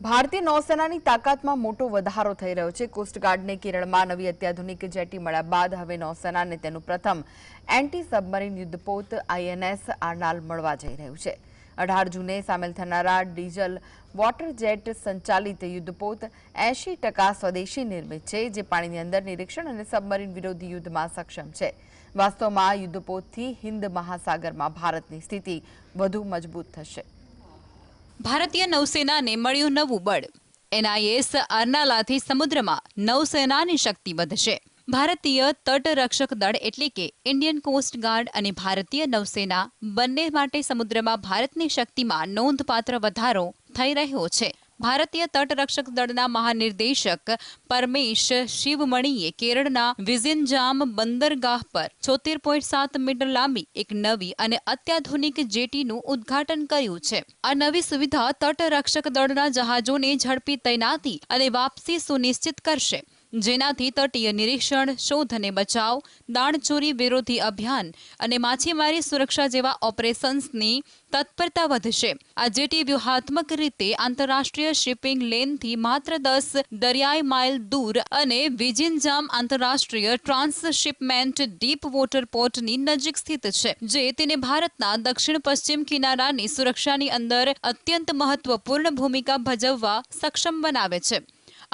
ભારતીય નૌસેનાની તાકાતમાં મોટો વધારો થઈ રહ્યો છે। કોસ્ટગાર્ડને કેરળમાં નવી અત્યાધુનિક જેટી મળ્યા બાદ હવે નૌસેનાને તેનું પ્રથમ એન્ટી સબમરીન યુદ્ધપોત આઈએનએસ આર્નાલ મળવા જઈ રહ્યું છે। 18 જૂને સામેલ થનારા ડીઝલ વોટર જેટ સંચાલિત યુદ્ધપોત 80% સ્વદેશી નિર્મિત છે, જે પાણીની અંદર નિરીક્ષણ અને સબમરીન વિરોધી યુદ્ધમાં સક્ષમ છે। વાસ્તવમાં આ યુદ્ધપોતથી હિન્દ મહાસાગરમાં ભારતની સ્થિતિ વધુ મજબૂત થશે। ભારતીય નૌસેનાને મળ્યું નવું બળ। એનઆઈએસ આર્નાલાથી સમુદ્રમાં નૌસેનાની શક્તિ વધશે। ભારતીય તટરક્ષક દળ એટલે કે ઇન્ડિયન કોસ્ટ ગાર્ડ અને ભારતીય નૌસેના બંને માટે સમુદ્રમાં ભારતની શક્તિમાં નોંધપાત્ર વધારો થઈ રહ્યો છે। ભારતીય તટરક્ષક દળના મહાનિર્દેશક પરમેશ શિવમણીએ કેરળના વિઝિનજામ બંદરગાહ પર 76.7 મીટર લાંબી એક નવી અને અત્યાધુનિક જેટીનું ઉદ્ઘાટન કર્યું છે। આ નવી સુવિધા તટરક્ષક દળના જહાજોને ઝડપી તૈનાતી અને વાપસી સુનિશ્ચિત કરશે, જેનાથી તટીય નિરીક્ષણ, શોધ અને બચાવ, દાણચોરી વિરોધી અભિયાન અને માછીમારી સુરક્ષા જેવા ઓપરેશન્સની તત્પરતા વધશે। આ જેટી વ્યૂહાત્મક રીતે આંતરરાષ્ટ્રીય શિપિંગ લેનથી માત્ર 10 દરિયાઈ માઇલ દૂર અને વિઝિનજામ આંતરરાષ્ટ્રીય ટ્રાન્સશિપમેન્ટ ડીપ વોટર પોર્ટની નજીક સ્થિત છે, જે તેને ભારતના દક્ષિણ પશ્ચિમ કિનારાની સુરક્ષાની અંદર અત્યંત મહત્વપૂર્ણ ભૂમિકા ભજવવા સક્ષમ બનાવે છે।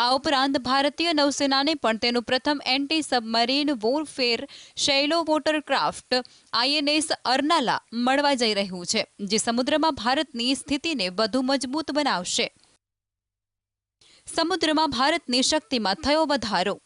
આ ઉપરાંત ભારતીય નૌસેનાને પણ તેનું પ્રથમ એન્ટી સબમરીન વોરફેર શૈલો વોટરક્રાફ્ટ આઈએનએસ અર્નાલા મળવા જઈ રહ્યું છે, જે સમુદ્રમાં ભારતની સ્થિતિને વધુ મજબૂત બનાવશે। સમુદ્રમાં ભારતની શક્તિમાં થયો વધારો।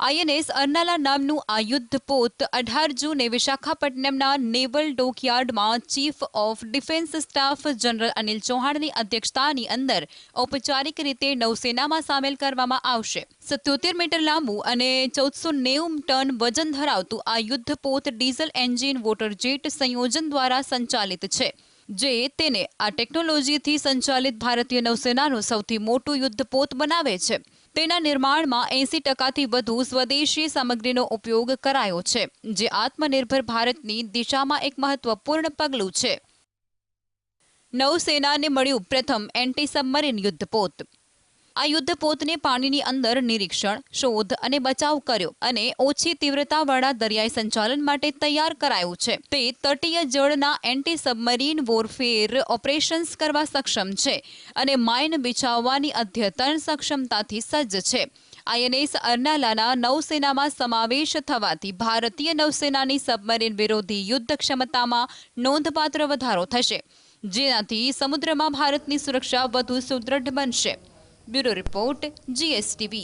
આઈએનએસ અર્નાલા નામનું આ યુદ્ધપોત 18 જૂને વિશાખાપટ્ટનમના નેવલ ડોકયાર્ડમાં chief of defence staff general Anil ચૌહાણની અધ્યક્ષતાની અંદર ઔપચારિક રીતે નૌસેનામાં સામેલ કરવામાં આવશે। 77 મીટર લાંબુ અને 1490 ટન વજન ધરાવતું આ યુદ્ધપોત ડીઝલ એન્જિન વોટર જેટ સંયોજન દ્વારા સંચાલિત છે, જે તેને આ ટેકનોલોજીથી સંચાલિત ભારતીય નૌસેનાનું સૌથી મોટું યુદ્ધપોત બનાવે છે। તેના નિર્માણમાં 80%થી વધુ સ્વદેશી સામગ્રીનો ઉપયોગ કરાયો છે, જે આત્મનિર્ભર ભારતની દિશામાં એક મહત્વપૂર્ણ પગલું છે। નૌસેનાને મળ્યું પ્રથમ એન્ટી સબમરીન યુદ્ધપોત। આ યુદ્ધપોતને પાણીની અંદર નિરીક્ષણ, શોધ અને બચાવ કર્યો અને ઓછી તીવ્રતાવાળા દરિયાઈ સંચાલન માટે તૈયાર કરાયું છે। તે તટીય જળના એન્ટી સબમરીન વોરફેર ઓપરેશન્સ કરવા સક્ષમ છે અને માઇન બિછાવવાની અદ્યતન સક્ષમતાથી સજ્જ છે। આઈએનએસ અર્નાલાના નૌસેનામાં સમાવેશ થવાથી ભારતીય નૌસેનાની સબમરીન વિરોધી યુદ્ધ ક્ષમતામાં નોંધપાત્ર વધારો થશે, જેનાથી સમુદ્રમાં ભારતની સુરક્ષા વધુ સુદૃઢ બનશે। Bureau report, GSTV।